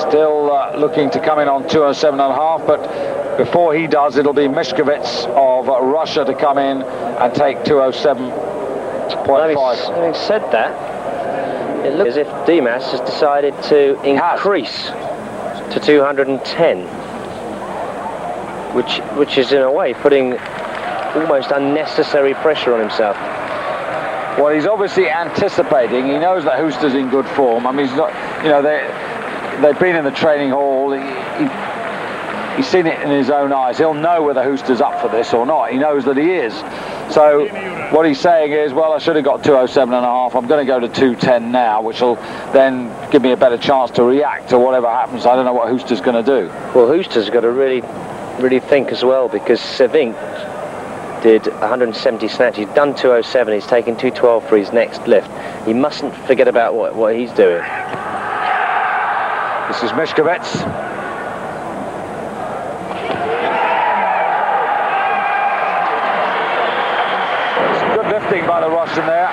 Still looking to come in on 207.5, but before he does, it'll be Mishkovitz of Russia to come in and take 207.5. Having said that, it looks as if Dimas has decided to increase to 210, which is in a way putting almost unnecessary pressure on himself. Well, he's obviously anticipating. He knows that Huster's in good form. I mean, he's not, you know, they've been in the training hall. He's seen it in his own eyes. He'll know whether Huster's up for this or not. He knows that he is. So what he's saying is, well, I should have got 207.5. I'm going to go to 210 now, which will then give me a better chance to react to whatever happens. I don't know what Huster's going to do. Well, Huster's got to really think as well, because Sevink did 170 snatch. He's done 207. He's taken 212 for his next lift. He mustn't forget about what he's doing. This is Mishkovitz. Some good lifting by the Russian there.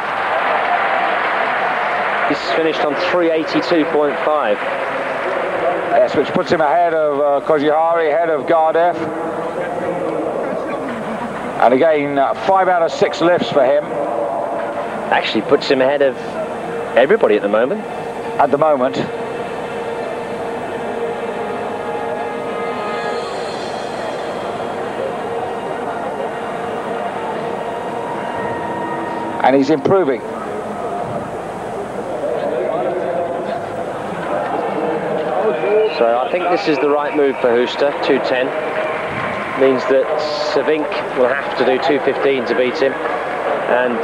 He's finished on 382.5. Yes, which puts him ahead of Kojihari, ahead of Gardev. And again, 5 out of 6 lifts for him. Actually puts him ahead of everybody at the moment. At the moment. And he's improving. So I think this is the right move for Huster, 210. Means that Sevink will have to do 215 to beat him, and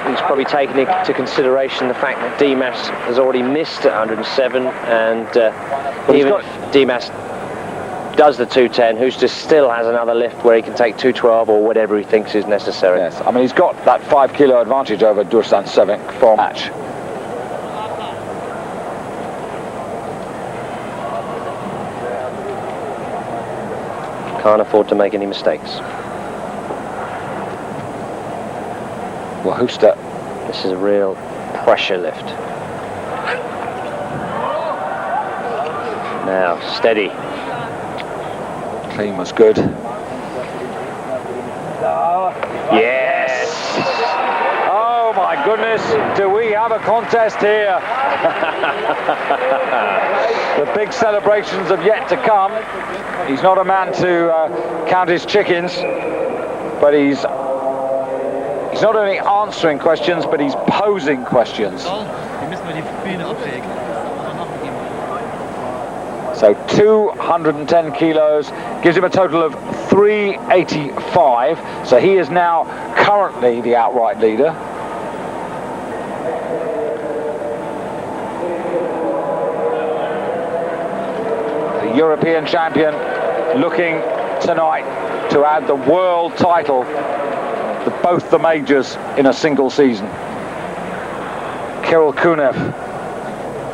he's probably taken into consideration the fact that Dimas has already missed at 107, and even if Dimas does the 210, Huster still has another lift where he can take 212 or whatever he thinks is necessary. Yes, I mean, he's got that 5 kilo advantage over Dusan Sevink for a match. Can't afford to make any mistakes. Well, Huster, this is a real pressure lift. Now, steady. Clean was good. Yes! Oh my goodness, do we have a contest here? The big celebrations have yet to come. He's not a man to count his chickens, but he's not only answering questions, but he's posing questions. So 210 kilos gives him a total of 385. So he is now currently the outright leader. The European champion looking tonight to add the world title to both the majors in a single season. Kirill Kunev,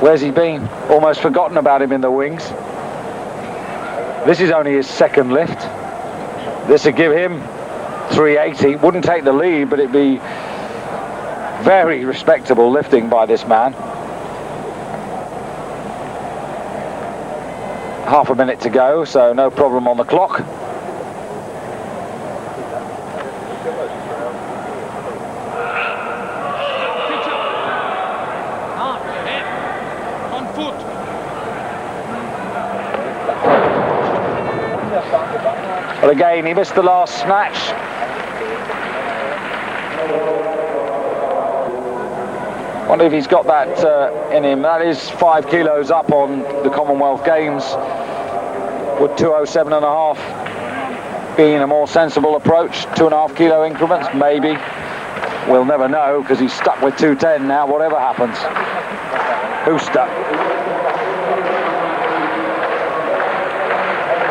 where's he been? Almost forgotten about him in the wings. This is only his second lift. This would give him 380. Wouldn't take the lead, but it'd be very respectable lifting by this man. Half a minute to go, so no problem on the clock. But again, he missed the last snatch. Wonder if he's got that in him. That is 5 kilos up on the Commonwealth Games. Would 207.5 being a more sensible approach? 2.5 kilo increments, maybe. We'll never know, because he's stuck with 210 now, whatever happens. Huster.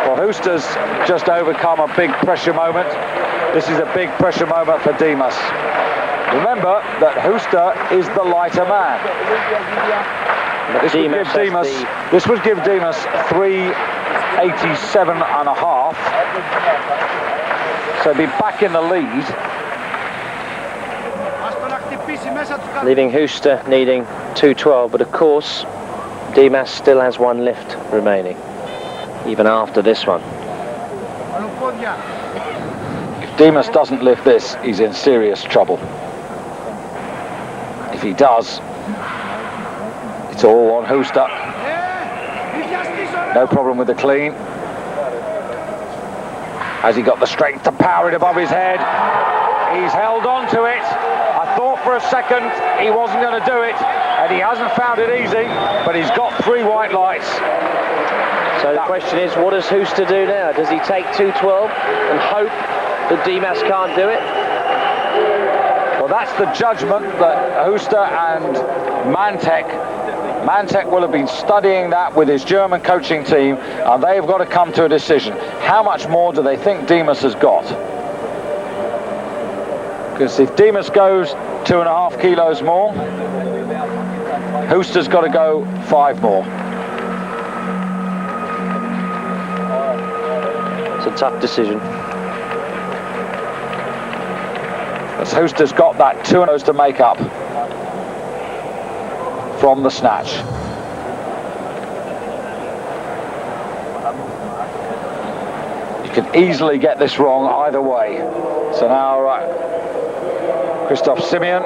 Well, Huster's just overcome a big pressure moment. This is a big pressure moment for Dimas. Remember that Huster is the lighter man. This would give Dimas 387.5. So be back in the lead. Leaving Huster needing 212, but of course Dimas still has one lift remaining, even after this one. If Dimas doesn't lift this, he's in serious trouble. If he does, it's all on Huster. No problem with the clean. Has he got the strength to power it above his head? He's held on to it. I thought for a second he wasn't going to do it, and he hasn't found it easy, but he's got 3 white lights. So the question is, what does Huster do now? Does he take 2:12 and hope that Dimas can't do it? Well, that's the judgment that Huster and Mantek will have been studying that with his German coaching team, and they've got to come to a decision. How much more do they think Dimas has got? Because if Dimas goes 2.5 kilos more, Huster's got to go 5 more. It's a tough decision. As Huster's got that 2 kilos to make up from the snatch. You can easily get this wrong either way. So now Christoph Simeon,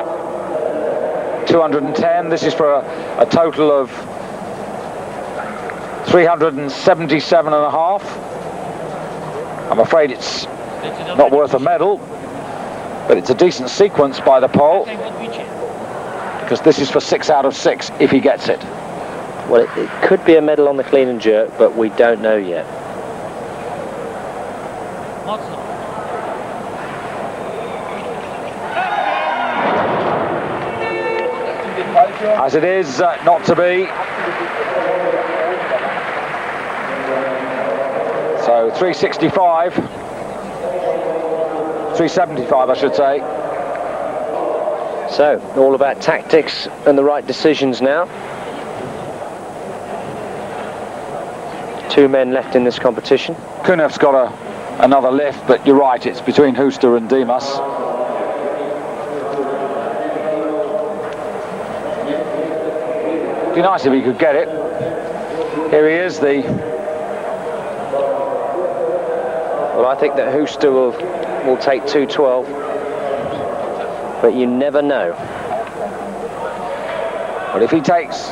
210. This is for a total of 377.5. I'm afraid it's not worth a medal, but it's a decent sequence by the pole, because this is for 6 out of 6 if he gets it. Well, it could be a medal on the clean and jerk, but we don't know yet. As it is, not to be. So 365, 375 I should say. So, all about tactics and the right decisions now. 2 men left in this competition. Kunev's got another lift, but you're right, it's between Huster and Dimas. It'd be nice if he could get it. Here he is, Well, I think that Huster will take 2:12, but you never know. Well, if he takes...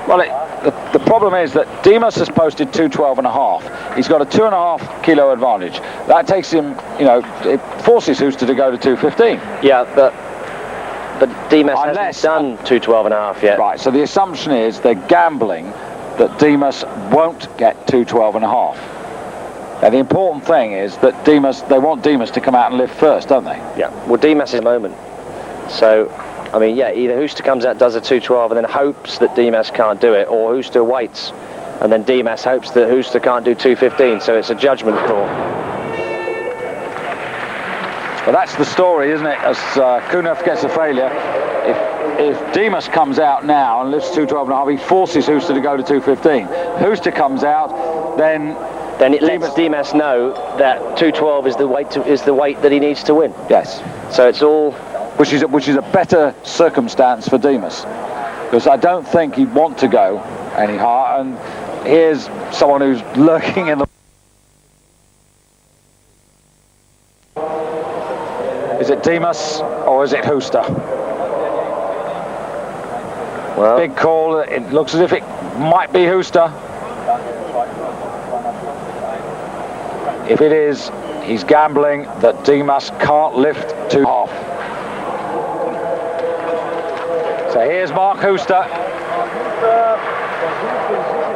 Well, the problem is that Dimas has posted 2:12.5. He's got a 2.5 kilo advantage. That takes him, it forces Huster to go to 2:15. Yeah, but Dimas hasn't done 2:12.5 yet. Right, so the assumption is they're gambling that Dimas won't get 2:12.5. Now, the important thing is that they want Dimas to come out and lift first, don't they? Yeah, well, Dimas is a moment. So, I mean, yeah, either Huster comes out, does a 2:12 and then hopes that Dimas can't do it, or Huster waits and then Dimas hopes that Huster can't do 2:15, so it's a judgment call. Well, that's the story, isn't it? As Kunev gets a failure, if Dimas comes out now and lifts 2:12.5, he forces Huster to go to 2:15. Huster comes out, then it lets Dimas know that 2:12 is the weight that he needs to win. Yes. So it's all, which is a better circumstance for Dimas, because I don't think he'd want to go any higher. And here's someone who's lurking in the... Is it Dimas or is it Huster? Well, big call. It looks as if it might be Huster. If it is, he's gambling that Dimas can't lift 2.5. So here's Mark Huster.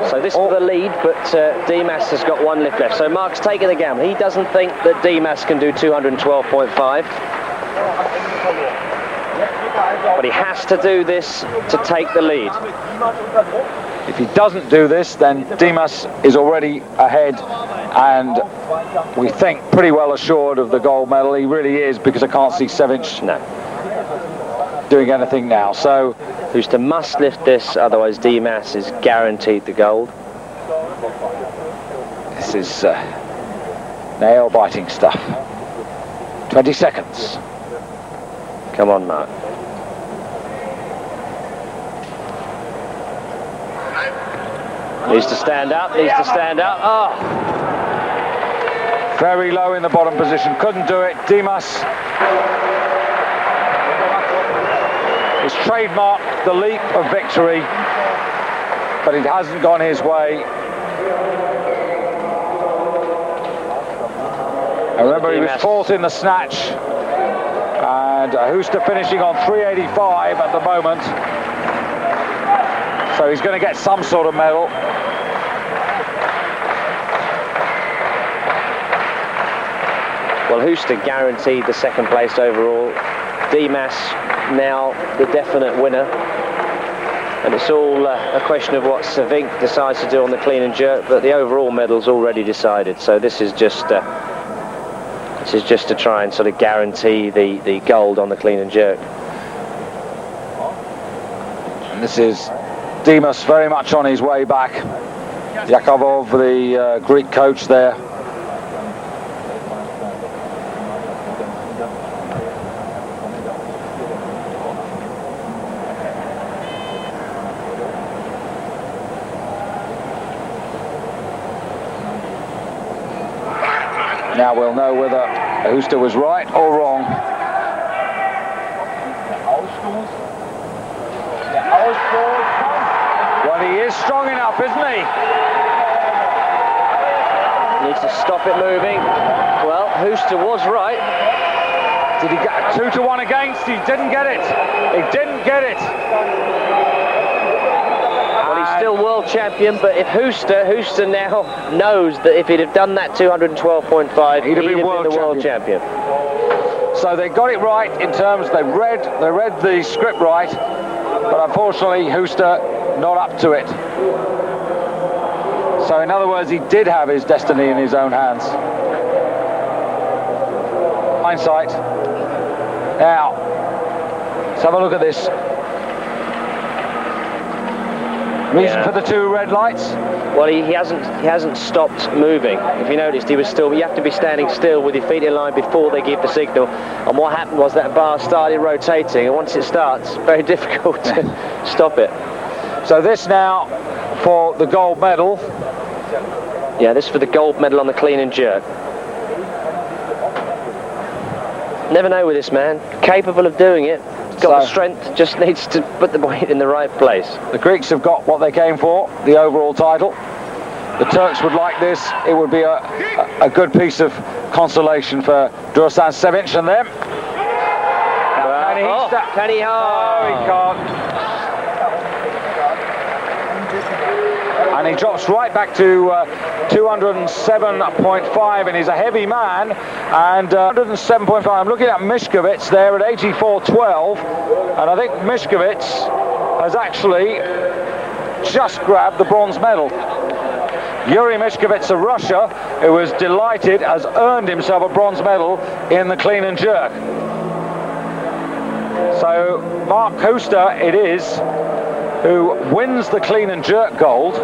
So this is the lead, but Dimas has got 1 lift left. So Mark's taking the gamble. He doesn't think that Dimas can do 212.5. But he has to do this to take the lead. If he doesn't do this, then Dimas is already ahead, and we think pretty well assured of the gold medal. He really is, because I can't see Sevinch doing anything now. So Huster must lift this, otherwise Dimas is guaranteed the gold. This is nail-biting stuff. 20 seconds. Come on, Mark. Needs to stand up, needs to stand up. Oh! Very low in the bottom position, couldn't do it. Dimas has trademarked the leap of victory, but it hasn't gone his way. I remember he was fourth in the snatch, and Huster finishing on 385 at the moment. So he's going to get some sort of medal. Well, Huster guaranteed the second place overall. Dimas now the definite winner. And it's all a question of what Savink decides to do on the clean and jerk, but the overall medal's already decided. So this is just to try and sort of guarantee the gold on the clean and jerk. And this is Dimas very much on his way back. Yakovov, the Greek coach there. Now we'll know whether Huster was right or wrong. Well, he is strong enough, isn't he? Needs to stop it moving. Well, Huster was right. Did he get 2-1 against? He didn't get it. He didn't get it. Still world champion, but if Huster now knows that if he'd have done that 212.5, he'd have been the world champion. So they got it right in terms they read the script right, but unfortunately Huster not up to it. So in other words, he did have his destiny in his own hands. Hindsight. Now, let's have a look at this. Reason for the two red lights? Well, he hasn't stopped moving. If you noticed, he was still. You have to be standing still with your feet in line before they give the signal. And what happened was that bar started rotating, and once it starts, very difficult to stop it. So this now for the gold medal. Yeah, this for the gold medal on the clean and jerk. Never know with this man. Capable of doing it. Got the strength, just needs to put the weight in the right place. The Greeks have got what they came for, the overall title. The Turks would like this. It would be a good piece of consolation for Dusan Sevinc and them. Can he? No, he can't. And he drops right back to 207.5, and he's a heavy man. And 107.5. I'm looking at Mishkovits there at 84.12, and I think Mishkovits has actually just grabbed the bronze medal. Yuri Mishkovits of Russia, who was delighted, has earned himself a bronze medal in the clean and jerk. So Mark Huster it is who wins the clean and jerk gold.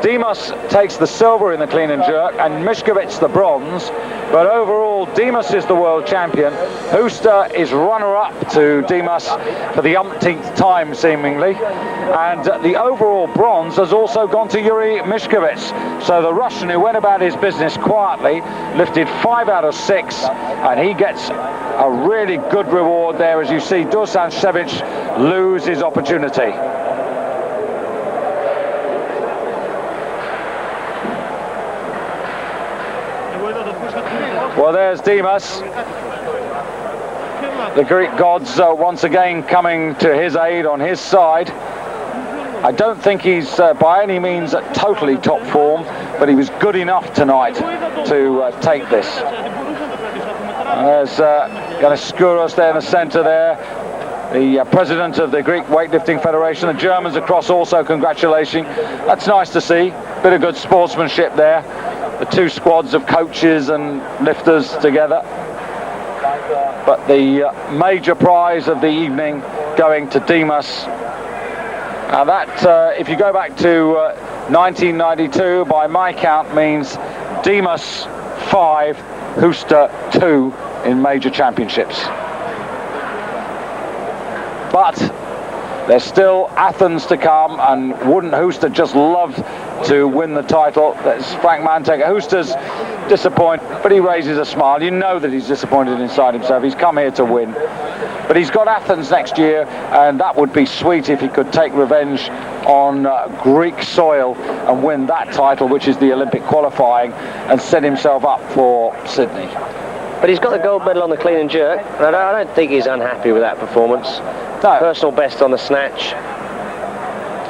Dimas takes the silver in the clean and jerk, and Mishkovits the bronze. But overall, Dimas is the world champion. Huster is runner-up to Dimas for the umpteenth time, seemingly. And the overall bronze has also gone to Yuri Mishkovits. So the Russian, who went about his business quietly, lifted 5 out of 6, and he gets a really good reward there, as you see Dusan Sevinc lose his opportunity. Well, there's Dimas. The Greek gods once again coming to his aid on his side. I don't think he's by any means at totally top form, but he was good enough tonight to take this. There's Ganaskouros there in the centre there, the president of the Greek Weightlifting Federation. The Germans across also congratulating. That's nice to see. Bit of good sportsmanship there. The two squads of coaches and lifters together. But the major prize of the evening going to Dimas. Now that, if you go back to 1992, by my count, means Dimas 5, Huster 2 in major championships. But There's still Athens to come, and wouldn't Huster just love to win the title? That's Frank Mantek. Huster's disappointed, but he raises a smile. You know that he's disappointed inside himself. He's come here to win. But he's got Athens next year, and that would be sweet if he could take revenge on Greek soil and win that title, which is the Olympic qualifying, and set himself up for Sydney. But he's got the gold medal on the clean and jerk, and I don't think he's unhappy with that performance. No. Personal best on the snatch,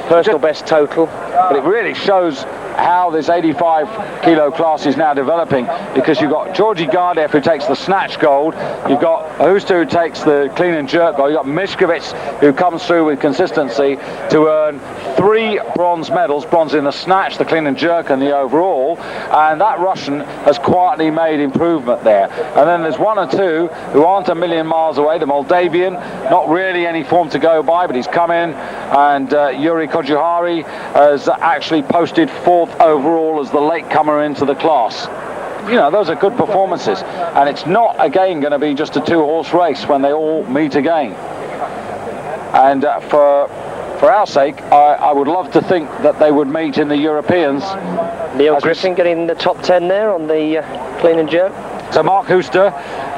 personal best total. But it really shows how this 85 kilo class is now developing, because you've got Georgi Gardev who takes the snatch gold, you've got Huster who takes the clean and jerk gold, you've got Mishkovich who comes through with consistency to earn 3 bronze medals, bronze in the snatch, the clean and jerk and the overall, and that Russian has quietly made improvement there. And then there's 1 or 2 who aren't a million miles away. The Moldavian, not really any form to go by, but he's come in, and Yuri Kojuhari has actually posted 4th overall as the latecomer into the class. You know, those are good performances, and it's not again going to be just a 2-horse race when they all meet again. And for our sake, I would love to think that they would meet in the Europeans. Neil Griffin getting the top 10 there on the clean and jerk. So Mark Huster,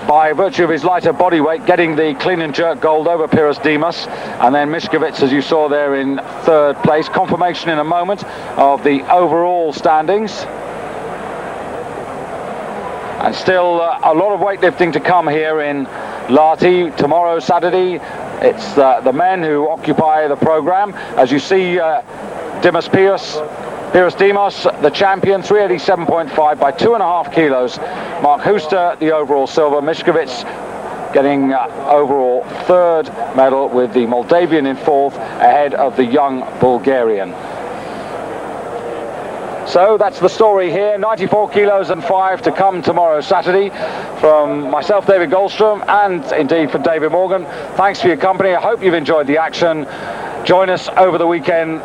by virtue of his lighter body weight, getting the clean and jerk gold over Dimas, and then Mishkovich, as you saw there, in 3rd place. Confirmation in a moment of the overall standings. And still a lot of weightlifting to come here in Lahti. Tomorrow, Saturday, it's the men who occupy the programme. As you see, Dimas Dimas, the champion, 387.5 by 2.5 kilos. Mark Huster, the overall silver. Mishkovich getting overall 3rd medal, with the Moldavian in 4th, ahead of the young Bulgarian. So that's the story here. 94 kilos and 5 to come tomorrow, Saturday. From myself, David Goldstrom, and indeed for David Morgan, thanks for your company. I hope you've enjoyed the action. Join us over the weekend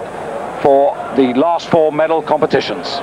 for the last 4 medal competitions.